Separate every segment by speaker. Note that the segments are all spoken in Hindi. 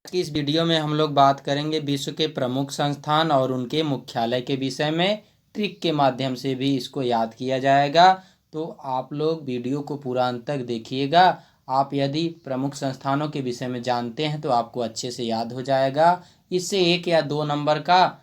Speaker 1: कि इस वीडियो में हम लोग बात करेंगे विश्व के प्रमुख संस्थान और उनके मुख्यालय के विषय में। ट्रिक के माध्यम से भी इसको याद किया जाएगा, तो आप लोग वीडियो को पूरा अंत तक देखिएगा। आप यदि प्रमुख संस्थानों के विषय में जानते हैं तो आपको अच्छे से याद हो जाएगा। इससे 1 या 2 नंबर का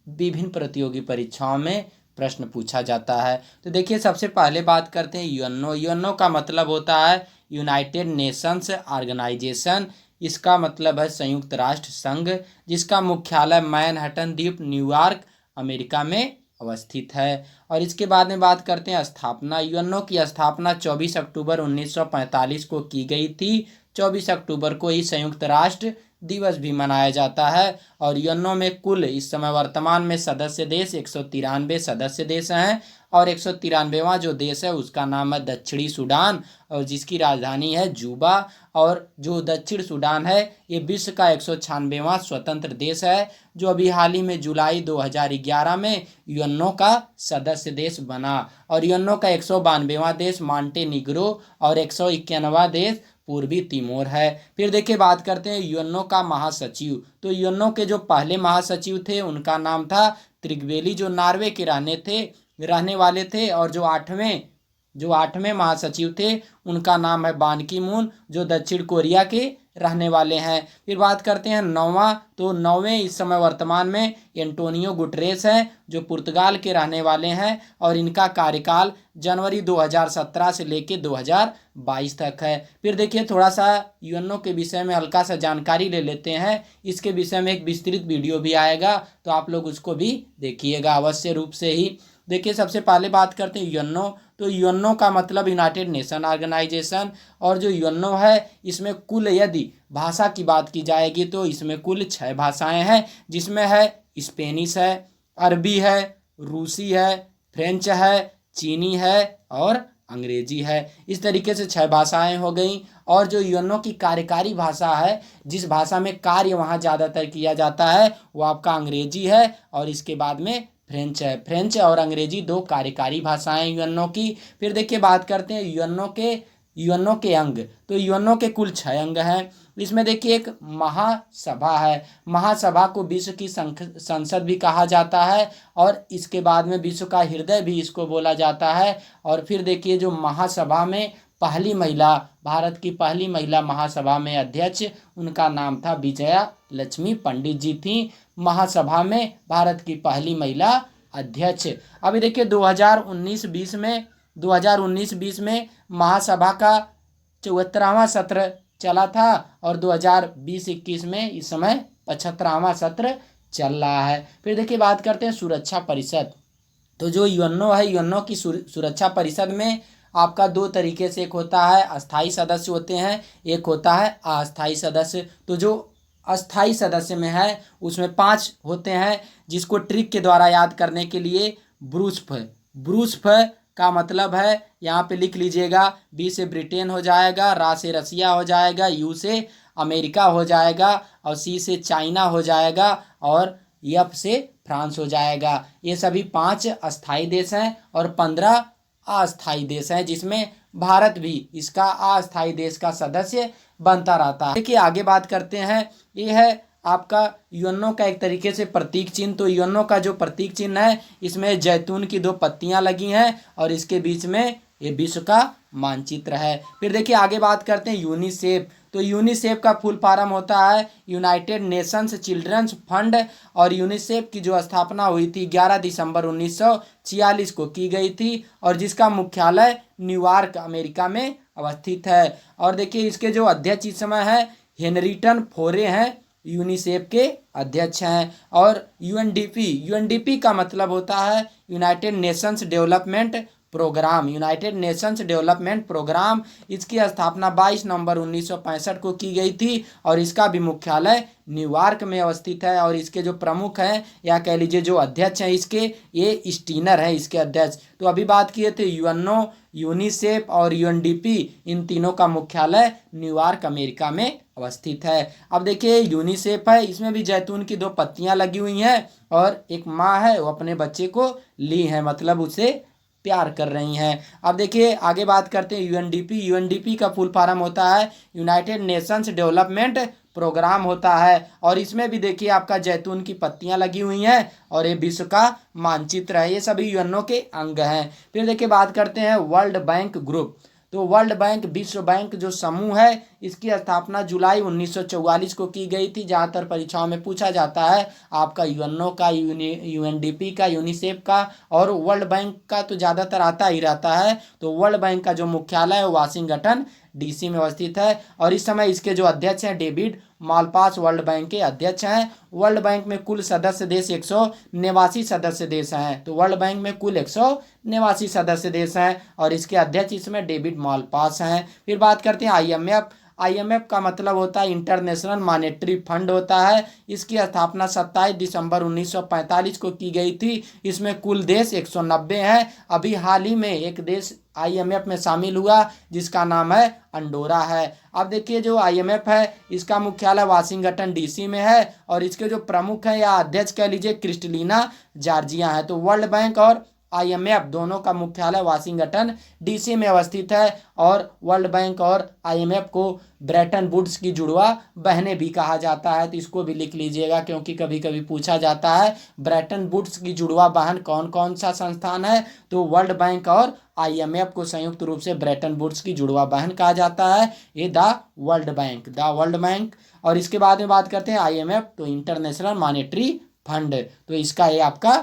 Speaker 1: विभिन्न प्रतियोगी परीक्षाओं में प्रश्न पूछा जाता है। तो देखिए, सबसे पहले बात करते हैं यूएनओ। यूएनओ का मतलब होता है यूनाइटेड नेशंस ऑर्गेनाइजेशन। इसका मतलब है संयुक्त राष्ट्र संघ, जिसका मुख्यालय मैनहट्टन द्वीप न्यूयॉर्क अमेरिका में अवस्थित है। और इसके बाद में बात करते हैं स्थापना। यूएनओ की स्थापना 24 अक्टूबर 1945 को की गई थी। 24 अक्टूबर को ही संयुक्त राष्ट्र दिवस भी मनाया जाता है। और यूएनओ में कुल इस समय वर्तमान में सदस्य देश 193 सदस्य देश हैं। और 193वां जो देश है उसका नाम है दक्षिणी सूडान, और जिसकी राजधानी है जूबा। और जो दक्षिण सूडान है ये विश्व का 196वां स्वतंत्र देश है, जो अभी हाल ही में जुलाई 2011 में यूएनओ का सदस्य देश बना। और यूएनओ का 192वां देश मॉन्टेनिग्रो और 191वां देश पूर्वी तिमोर है। फिर देखिए, बात करते हैं यूएनओ का महासचिव। तो यूएनओ के जो पहले महासचिव थे उनका नाम था त्रिगवेली, जो नॉर्वे के रहने वाले थे। और जो आठवें महासचिव थे उनका नाम है बान की मून, जो दक्षिण कोरिया के रहने वाले हैं। फिर बात करते हैं नौवां। तो नौवें इस समय वर्तमान में एंटोनियो गुटरेस हैं, जो पुर्तगाल के रहने वाले हैं। और इनका कार्यकाल जनवरी 2017 से लेकर 2022 तक है। फिर देखिए, थोड़ा सा यूएनओ के विषय में हल्का सा जानकारी ले लेते हैं। इसके विषय में एक विस्तृत वीडियो भी आएगा, तो आप लोग उसको भी देखिएगा अवश्य रूप से ही। देखिए, सबसे पहले बात करते हैं यूएनओ। तो यूएनओ का मतलब यूनाइटेड नेशन ऑर्गेनाइजेशन। और जो यूएनओ है इसमें कुल यदि भाषा की बात की जाएगी तो इसमें कुल 6 भाषाएं हैं, जिसमें है स्पेनिश है, अरबी है, रूसी है, फ्रेंच है, चीनी है और अंग्रेजी है। इस तरीके से 6 भाषाएं हो गई। और जो यूएनओ की कार्यकारी भाषा है, जिस भाषा में कार्य वहाँ ज़्यादातर किया जाता है, वो आपका अंग्रेजी है। और इसके बाद में फ्रेंच है। फ्रेंच और अंग्रेजी 2 कार्यकारी भाषाएं यूएनओ की। फिर देखिए, बात करते हैं यूएनओ के अंग। तो यूएनओ के कुल 6 अंग हैं। इसमें देखिए, एक महासभा है। महासभा को विश्व की संसद भी कहा जाता है, और इसके बाद में विश्व का हृदय भी इसको बोला जाता है। और फिर देखिए, जो महासभा में भारत की पहली महिला महासभा में अध्यक्ष, उनका नाम था विजया लक्ष्मी पंडित जी थी। महासभा में भारत की पहली महिला अध्यक्ष। अभी देखिए, 2019-20 में महासभा का 74वां सत्र चला था। और 2020-21 में इस समय 75वां सत्र चल रहा है। फिर देखिए, बात करते हैं सुरक्षा परिषद। तो जो यूएनओ है, यूएनओ की सुरक्षा परिषद में आपका 2 तरीके से, एक होता है अस्थाई सदस्य होते हैं, एक होता है अस्थाई सदस्य। तो जो अस्थाई सदस्य में है उसमें 5 होते हैं, जिसको ट्रिक के द्वारा याद करने के लिए ब्रूसफ का मतलब है, यहाँ पे लिख लीजिएगा, बी से ब्रिटेन हो जाएगा, रा से रसिया हो जाएगा, यू से अमेरिका हो जाएगा, और सी से चाइना हो जाएगा, और एफ से फ्रांस हो जाएगा। ये सभी 5 अस्थाई देश हैं और 15 अस्थाई देश हैं, जिसमें भारत भी इसका अस्थाई देश का सदस्य बनता रहता है। देखिए, आगे बात करते हैं। ये है आपका यूएनओ का एक तरीके से प्रतीक चिन्ह। तो यूएनओ का जो प्रतीक चिन्ह है, इसमें जैतून की 2 पत्तियां लगी हैं, और इसके बीच में ये विश्व का मानचित्र है। फिर देखिए, आगे बात करते हैं यूनिसेफ। तो यूनिसेफ का फुल फॉर्म होता है यूनाइटेड नेशंस चिल्ड्रंस फंड। और यूनिसेफ की जो स्थापना हुई थी 11 दिसंबर 1946 को की गई थी, और जिसका मुख्यालय न्यूयॉर्क अमेरिका में अवस्थित है। और देखिए, इसके जो अध्यक्ष इस समय है हेनरिटन फोरे हैं, यूनिसेफ के अध्यक्ष हैं। और यूएनडीपी का मतलब होता है यूनाइटेड नेशंस डेवलपमेंट प्रोग्राम। इसकी स्थापना 22 नवंबर 1965 को की गई थी, और इसका भी मुख्यालय न्यूयॉर्क में अवस्थित है। और इसके जो प्रमुख हैं, या कह लीजिए जो अध्यक्ष हैं इसके, ये स्टीनर हैं इसके अध्यक्ष। तो अभी बात किए थे यूएनओ, यूनिसेफ और यूएनडीपी, इन तीनों का मुख्यालय न्यूयॉर्क अमेरिका में अवस्थित है। अब देखिए, यूनिसेफ है, इसमें भी जैतून की 2 पत्तियां लगी हुई हैं, और एक माँ है वो अपने बच्चे को ली है, मतलब उसे प्यार कर रही हैं। अब देखिए आगे बात करते हैं यूएनडीपी। यूएनडीपी का फुल फॉर्म होता है यूनाइटेड नेशंस डेवलपमेंट प्रोग्राम होता है। और इसमें भी देखिए आपका जैतून की पत्तियां लगी हुई हैं और ये विश्व का मानचित्र है। ये सभी यूएनओ के अंग हैं। फिर देखिए बात करते हैं वर्ल्ड बैंक ग्रुप। तो वर्ल्ड बैंक विश्व बैंक जो समूह है इसकी स्थापना जुलाई 1944 को की गई थी। ज़्यादातर परीक्षाओं में पूछा जाता है आपका यूएनओ का, यूएनडीपी का, यूनिसेफ का और वर्ल्ड बैंक का तो ज़्यादातर आता ही रहता है। तो वर्ल्ड बैंक का जो मुख्यालय है वाशिंगटन डीसी में अवस्थित है। और इस समय इसके जो अध्यक्ष हैं डेविड मालपास वर्ल्ड बैंक के अध्यक्ष हैं। वर्ल्ड बैंक में कुल सदस्य देश 189 सदस्य देश हैं। तो वर्ल्ड बैंक में कुल 189 सदस्य देश हैं और इसके अध्यक्ष इसमें डेविड मालपास हैं। फिर बात करते हैं आईएमएफ। आईएमएफ का मतलब होता है इंटरनेशनल मॉनेटरी फंड होता है। इसकी स्थापना 27 दिसंबर 1945 को की गई थी। इसमें कुल देश 190 हैं। अभी हाल ही में एक देश आईएमएफ में शामिल हुआ जिसका नाम है अंडोरा है। अब देखिए जो आईएमएफ है इसका मुख्यालय वाशिंगटन डीसी में है और इसके जो प्रमुख हैं या अध्यक्ष कह लीजिए क्रिस्टलिना जॉर्जिया है। तो वर्ल्ड बैंक और आईएमएफ दोनों का मुख्यालय वाशिंगटन डीसी में अवस्थित है। और वर्ल्ड बैंक और आईएमएफ को ब्रेटन वुड्स की जुड़वा बहनें भी कहा जाता है। तो इसको भी लिख लीजिएगा क्योंकि कभी कभी पूछा जाता है ब्रेटन वुड्स की जुड़वा बहन कौन कौन सा संस्थान है। तो वर्ल्ड बैंक और आईएमएफ को संयुक्त रूप से ब्रेटन वुड्स की जुड़वा बहन कहा जाता है। ये द वर्ल्ड बैंक। और इसके बाद में बात करते हैं आईएमएफ तो इंटरनेशनल मॉनेटरी फंड। तो इसका ये आपका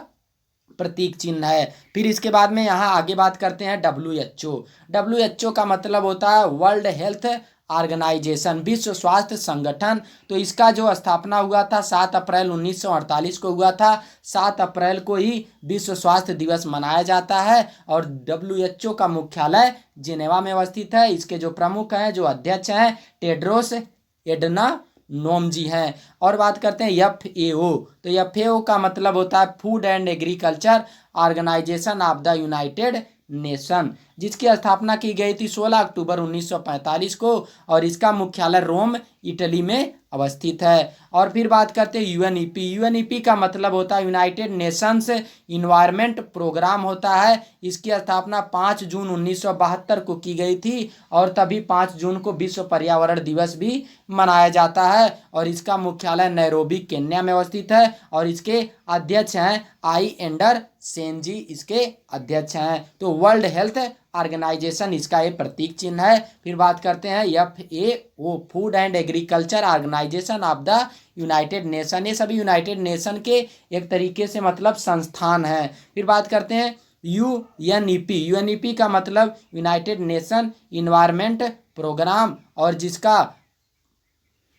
Speaker 1: प्रतीक चिन्ह है। फिर इसके बाद में यहाँ आगे बात करते हैं डब्ल्यूएचओ। डब्ल्यूएचओ का मतलब होता है वर्ल्ड हेल्थ ऑर्गेनाइजेशन, विश्व स्वास्थ्य संगठन। तो इसका जो स्थापना हुआ था 7 अप्रैल 1948 को हुआ था। 7 अप्रैल को ही विश्व स्वास्थ्य दिवस मनाया जाता है। और डब्ल्यूएचओ का मुख्यालय जिनेवा में अवस्थित है। इसके जो प्रमुख हैं जो अध्यक्ष हैं टेड्रोस एडना नोम जी हैं। और बात करते हैं एफएओ। तो एफएओ का मतलब होता है Food and Agriculture Organization of the United Nation, जिसकी स्थापना की गई थी 16 अक्टूबर 1945 को और इसका मुख्यालय रोम इटली में अवस्थित है। और फिर बात करते हैं यूएनईपी। यूएनईपी का मतलब होता है यूनाइटेड नेशंस इन्वायरमेंट प्रोग्राम होता है। इसकी स्थापना 5 जून 1972 को की गई थी और तभी 5 जून को विश्व पर्यावरण दिवस भी मनाया जाता है। और इसका मुख्यालय नैरोबी केन्या में अवस्थित है और इसके अध्यक्ष हैं आई एंडर सेन जी, इसके अध्यक्ष हैं। तो वर्ल्ड हेल्थ ऑर्गेनाइजेशन इसका ये प्रतीक चिन्ह है। फिर बात करते हैं FAO Food and Agriculture Organization of the United Nation. ये सभी यूनाइटेड नेशन के एक तरीके से मतलब संस्थान हैं। फिर बात करते हैं यूएनईपी। यूएनईपी का मतलब यूनाइटेड नेशन इन्वायरमेंट प्रोग्राम और जिसका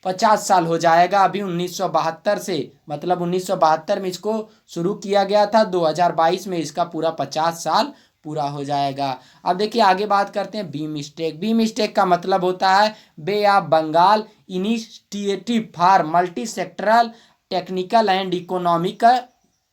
Speaker 1: 50 साल हो जाएगा अभी 1972 से, मतलब 1972 में इसको शुरू किया गया था। 2022 में इसका पूरा 50 साल पूरा हो जाएगा। अब देखिए आगे बात करते हैं बीमस्टेक। बीमस्टेक का मतलब होता है Bay of Bengal Initiative for Multi Sectoral Technical and Economic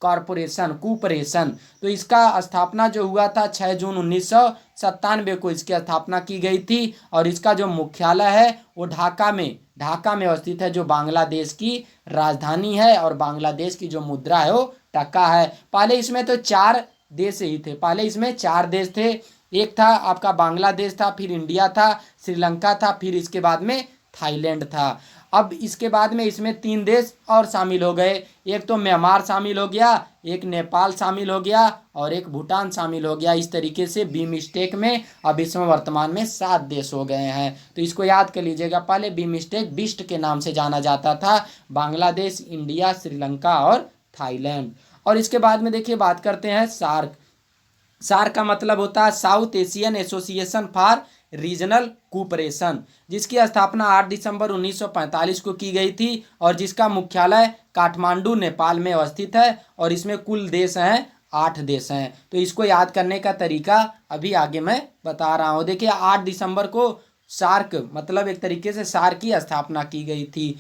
Speaker 1: Cooperation. तो इसका स्थापना जो हुआ था 6 जून 1997 को इसकी स्थापना की गई थी। और इसका जो मुख्यालय है वो ढाका में अवस्थित है जो बांग्लादेश की राजधानी है। और बांग्लादेश की जो मुद्रा है वो टका है। पहले इसमें तो 4 देश ही थे। पहले इसमें 4 देश थे। एक था आपका बांग्लादेश था, फिर इंडिया था, श्रीलंका था, फिर इसके बाद में थाईलैंड था। अब इसके बाद में इसमें 3 देश और शामिल हो गए। एक तो म्यांमार शामिल हो गया, एक नेपाल शामिल हो गया और एक भूटान शामिल हो गया। इस तरीके से बीमस्टेक में अब इसमें वर्तमान में 7 देश हो गए हैं। तो इसको याद कर लीजिएगा। पहले बीमस्टेक बिस्ट के नाम से जाना जाता था। बांग्लादेश, इंडिया, श्रीलंका और थाईलैंड। और इसके बाद में देखिए बात करते हैं सार्क। सार्क का मतलब होता है south Asian association for regional cooperation, जिसकी स्थापना 8 दिसंबर 1945 को की गई थी और जिसका मुख्यालय काठमांडू नेपाल में अवस्थित है। और इसमें कुल देश हैं 8 देश हैं। तो इसको याद करने का तरीका अभी आगे मैं बता रहा हूँ। देखिए 8 दिसंबर को सार्क मतलब एक तरीके से सार्क की स्थापना की गई थी।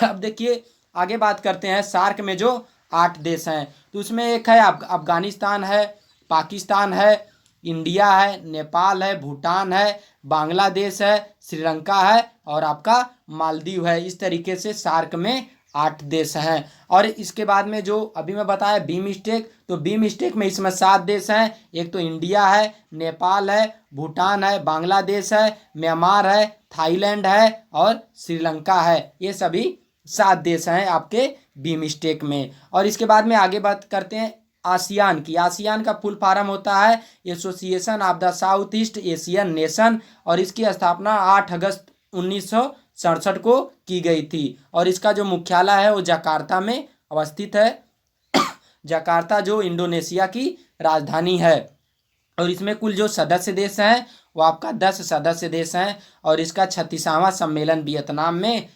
Speaker 1: अब देखिए आगे बात करते हैं सार्क में जो 8 देश हैं तो उसमें एक है अफगानिस्तान है, पाकिस्तान है, इंडिया है, नेपाल है, भूटान है, बांग्लादेश है, श्रीलंका है और आपका मालदीव है। इस तरीके से सार्क में 8 देश हैं। और इसके बाद में जो अभी मैं बताया बीमस्टेक, तो बीमस्टेक में इसमें 7 देश हैं। एक तो इंडिया है, नेपाल है, भूटान है, बांग्लादेश है, म्यांमार है, थाईलैंड है और श्रीलंका है। ये सभी 7 देश हैं आपके बीमस्टेक में। और इसके बाद में आगे बात करते हैं आसियान की। आसियान का फुल फॉर्म होता है association of the south east Asian nation, और इसकी स्थापना 8 अगस्त 1967 को की गई थी। और इसका जो मुख्यालय है वो जकार्ता में अवस्थित है। जकार्ता जो इंडोनेशिया की राजधानी है। और इसमें कुल जो सदस्य देश हैं वो आपका 10 सदस्य देश हैं। और इसका 36वां सम्मेलन वियतनाम में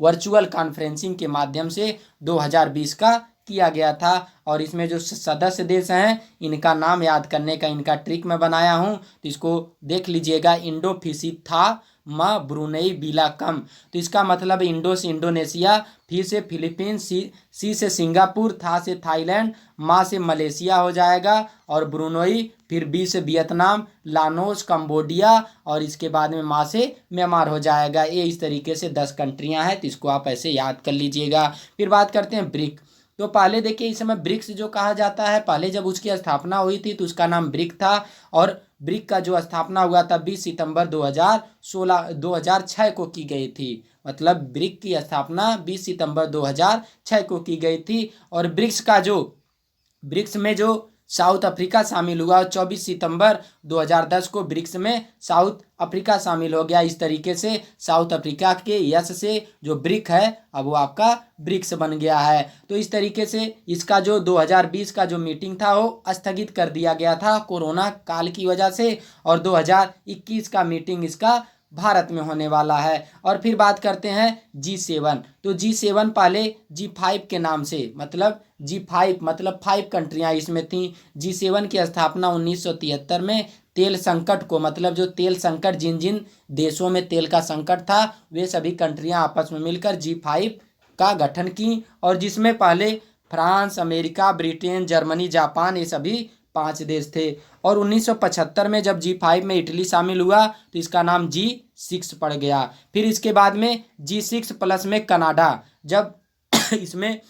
Speaker 1: वर्चुअल कॉन्फ्रेंसिंग के माध्यम से 2020 का किया गया था। और इसमें जो सदस्य देश हैं इनका नाम याद करने का इनका ट्रिक मैं बनाया हूँ, तो इसको देख लीजिएगा। इंडो फिसी था म ब्रुनेई बिला कम, तो इसका मतलब इंडो से इंडोनेशिया, फी से फिलीपींस, सी से सिंगापुर, था से थाईलैंड, मा से मलेशिया हो जाएगा, और ब्रुनोई, फिर बी से वियतनाम, लानोस कंबोडिया, और इसके बाद में मा से म्यांमार हो जाएगा। ये इस तरीके से 10 कंट्रियां हैं, तो इसको आप ऐसे याद कर लीजिएगा। फिर बात करते हैं ब्रिक। तो पहले देखिए इस समय ब्रिक्स जो कहा जाता है, पहले जब उसकी स्थापना हुई थी तो उसका नाम ब्रिक था। और ब्रिक का जो स्थापना हुआ था 20 सितंबर 2006 को की गई थी। मतलब ब्रिक की स्थापना 20 सितंबर 2006 को की गई थी। और ब्रिक्स में जो साउथ अफ्रीका शामिल हुआ, 24 सितंबर 2010 को ब्रिक्स में साउथ अफ्रीका शामिल हो गया। इस तरीके से साउथ अफ्रीका के यश से जो ब्रिक है अब वो आपका ब्रिक्स बन गया है। तो इस तरीके से इसका जो 2020 का जो मीटिंग था वो स्थगित कर दिया गया था कोरोना काल की वजह से, और 2021 का मीटिंग इसका भारत में होने वाला है। और फिर बात करते हैं G7। तो G7 पहले G5 के नाम से, मतलब G5 मतलब 5 कंट्रियां इसमें थी। G7 की स्थापना 1973 में तेल संकट को, मतलब जो तेल संकट जिन जिन देशों में तेल का संकट था वे सभी कंट्रियां आपस में मिलकर G5 का गठन की। और जिसमें पहले France, America, Britain, Germany, Japan, ये सभी 5 देश थे। और 1975 में जब G5 में इटली शामिल हुआ तो इसका नाम G6 पड़ गया। फिर इसके बाद में G6 प्लस में कनाडा, जब इसमें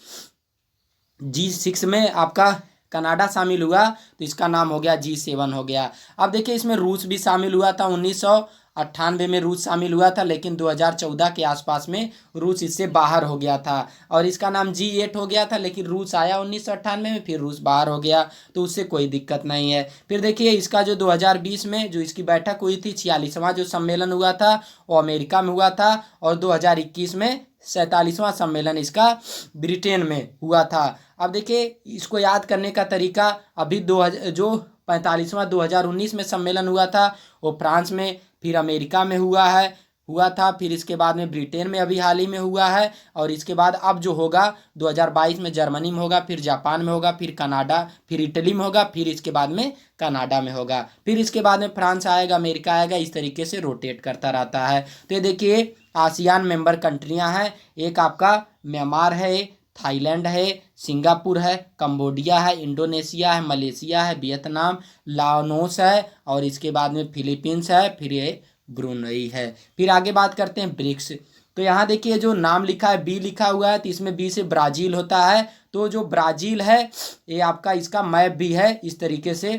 Speaker 1: G6 में आपका कनाडा शामिल हुआ तो इसका नाम हो गया G7 हो गया। अब देखिए इसमें रूस भी शामिल हुआ था, 1998 में रूस शामिल हुआ था, लेकिन 2014 के आसपास में रूस इससे बाहर हो गया था और इसका नाम G8 हो गया था। लेकिन रूस आया 1998 में, फिर रूस बाहर हो गया, तो उससे कोई दिक्कत नहीं है। फिर देखिए इसका जो 2020 में जो इसकी बैठक हुई थी, 46वां जो सम्मेलन हुआ था वो अमेरिका में हुआ था, और 2021 में 47वां सम्मेलन इसका ब्रिटेन में हुआ था। अब देखिए इसको याद करने का तरीका, अभी जो 45वां 2019 में सम्मेलन हुआ था वो फ्रांस में, फिर अमेरिका में हुआ था, फिर इसके बाद में ब्रिटेन में अभी हाल ही में हुआ है, और इसके बाद अब जो होगा 2022 में जर्मनी में होगा, फिर जापान में होगा, फिर कनाडा, फिर इटली में होगा, फिर इसके बाद में कनाडा में होगा, फिर इसके बाद में फ्रांस आएगा, अमेरिका आएगा, इस तरीके से रोटेट करता रहता है। तो ये देखिए आसियान मेंबर कंट्रियां हैं, एक आपका म्यांमार है, थाईलैंड है, सिंगापुर है, कंबोडिया है, इंडोनेशिया है, मलेशिया है, वियतनाम, लाओस है, और इसके बाद में फिलीपींस है, फिर ये ब्रुनई है। फिर आगे बात करते हैं ब्रिक्स। तो यहाँ देखिए जो नाम लिखा है बी लिखा हुआ है, तो इसमें बी से ब्राज़ील होता है। तो जो ब्राज़ील है ये आपका इसका मैप भी है इस तरीके से,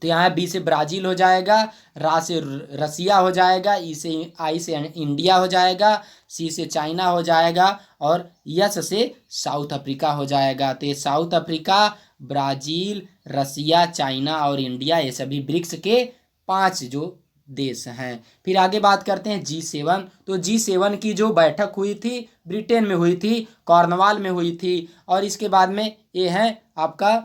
Speaker 1: तो यहाँ बी से ब्राज़ील हो जाएगा, रा से रसिया हो जाएगा, आई से इंडिया हो जाएगा, सी से चाइना हो जाएगा, और यस से साउथ अफ्रीका हो जाएगा। तो ये साउथ अफ्रीका, ब्राज़ील, रसिया, चाइना और इंडिया, ये सभी ब्रिक्स के 5 जो देश हैं। फिर आगे बात करते हैं G7। तो G7 की जो बैठक हुई थी ब्रिटेन में हुई थी, कॉर्नवाल में हुई थी, और इसके बाद में ये है आपका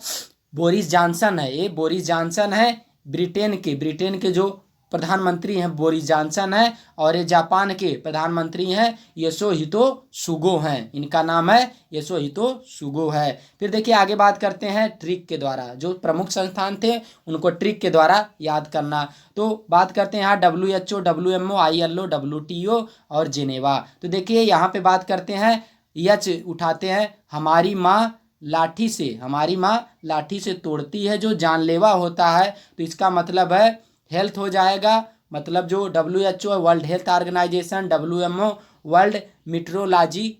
Speaker 1: बोरिस जॉनसन है, ये बोरिस जॉनसन है ब्रिटेन के जो प्रधानमंत्री हैं बोरिस जॉनसन है, और ये जापान के प्रधानमंत्री हैं योशिहितो सुगो हैं, इनका नाम है योशिहितो सुगो है। फिर देखिए आगे बात करते हैं ट्रिक के द्वारा, जो प्रमुख संस्थान थे उनको ट्रिक के द्वारा याद करना। तो बात करते हैं यहाँ WHO, WMO, ILO, WTO और जेनेवा। तो देखिए यहाँ पे बात करते हैं यच उठाते हैं, हमारी माँ लाठी से तोड़ती है जो जानलेवा होता है, तो इसका मतलब है हेल्थ हो जाएगा। मतलब जो WHO World Health Organization, WMO World Meteorology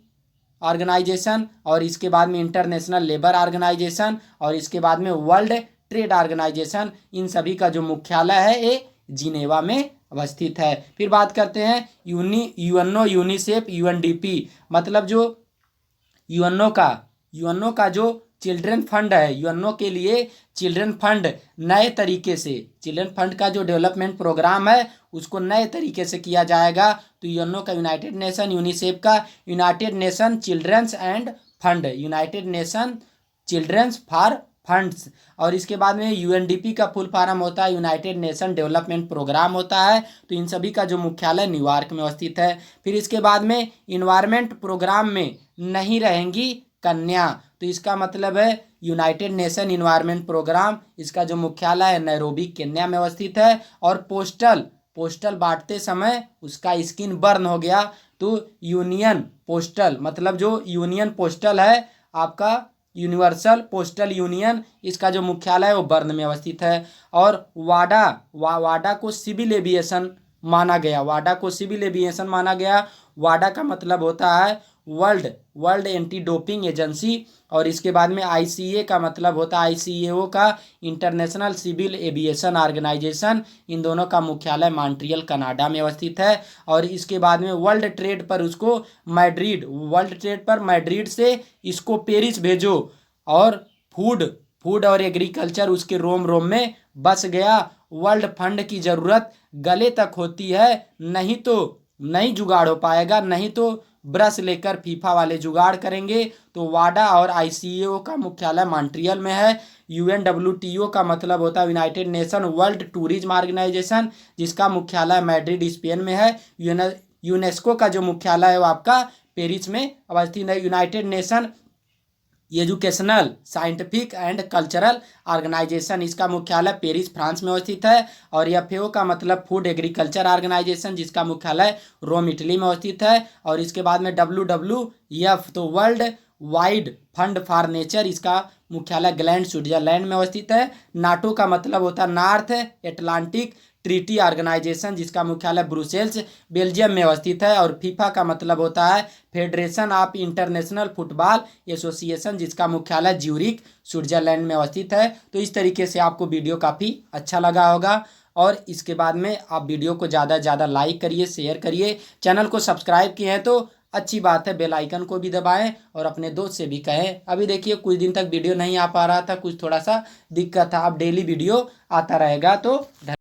Speaker 1: Organization, और इसके बाद में इंटरनेशनल लेबर ऑर्गेनाइजेशन, और इसके बाद में वर्ल्ड ट्रेड ऑर्गेनाइजेशन। इन सभी का जो मुख्यालय है ये जिनेवा में अवस्थित है। फिर बात करते हैं यूएनओ, यूनिसेफ, यूएनडीपी। मतलब जो यूएनओ का जो चिल्ड्रन फंड है, यूएनओ के लिए चिल्ड्रन फंड नए तरीके से, चिल्ड्रन फंड का जो डेवलपमेंट प्रोग्राम है उसको नए तरीके से किया जाएगा। तो यूएनओ का यूनाइटेड नेशन, यूनिसेफ का United Nation children's and fund, United Nation children's for funds. और इसके बाद में यूएनडीपी का फुल फॉर्म होता है यूनाइटेड नेशन डेवलपमेंट प्रोग्राम होता है। तो इन सभी का जो मुख्यालय न्यूयॉर्क में अवस्थित है। फिर इसके बाद में इन्वायरमेंट प्रोग्राम में नहीं रहेंगी कन्या, तो इसका मतलब है यूनाइटेड नेशन इन्वायरमेंट प्रोग्राम, इसका जो मुख्यालय है नैरोबी केन्या में अवस्थित है। और पोस्टल बांटते समय उसका स्किन बर्न हो गया, तो यूनियन पोस्टल, मतलब जो यूनियन पोस्टल है आपका यूनिवर्सल पोस्टल यूनियन, इसका जो मुख्यालय है वो बर्न में अवस्थित है। और वाडा को सिविल एविएशन माना गया, वाडा को सिविल एविएशन माना गया। वाडा का मतलब होता है वर्ल्ड एंटी डोपिंग एजेंसी, और इसके बाद में आईसीए का मतलब होता है आईसीएओ का इंटरनेशनल सिविल एविएशन ऑर्गेनाइजेशन। इन दोनों का मुख्यालय मॉन्ट्रियल कनाडा में अवस्थित है। और इसके बाद में वर्ल्ड ट्रेड पर उसको मैड्रिड से इसको पेरिस भेजो, और फूड और एग्रीकल्चर उसके रोम में बस गया। वर्ल्ड फंड की ज़रूरत गले तक होती है, नहीं तो नहीं जुगाड़ हो पाएगा, नहीं तो ब्रश लेकर फीफा वाले जुगाड़ करेंगे। तो वाडा और आईसीएओ का मुख्यालय मॉन्ट्रियल में है। यूएनडब्ल्यूटीओ का मतलब होता है United Nation World Tourism Organization, जिसका मुख्यालय मैड्रिड स्पेन में है। यूनेस्को का जो मुख्यालय है वो आपका पेरिस में अवस्थित है। United Nation Educational, Scientific and Cultural Organization, इसका मुख्यालय पेरिस फ्रांस में अवस्थित है। और एफएओ का मतलब फूड एग्रीकल्चर ऑर्गेनाइजेशन, जिसका मुख्यालय रोम इटली में अवस्थित है। और इसके बाद में WWF तो world wide fund for nature, इसका मुख्यालय ग्लैंड स्विट्जरलैंड में अवस्थित है। नाटो का मतलब होता है नॉर्थ एटलांटिक ट्रीटी ऑर्गेनाइजेशन, जिसका मुख्यालय ब्रुसेल्स बेल्जियम में अवस्थित है। और फीफा का मतलब होता है federation of international football association, जिसका मुख्यालय ज्यूरिख स्विट्जरलैंड में अवस्थित है। तो इस तरीके से आपको वीडियो काफ़ी अच्छा लगा होगा। और इसके बाद में आप वीडियो को ज़्यादा से ज़्यादा लाइक करिए, शेयर करिए। चैनल को सब्सक्राइब किए हैं तो अच्छी बात है, बेल आइकन को भी दबाएं और अपने दोस्त से भी कहें। अभी देखिए कुछ दिन तक वीडियो नहीं आ पा रहा था, कुछ थोड़ा सा दिक्कत था, अब डेली वीडियो आता रहेगा। तो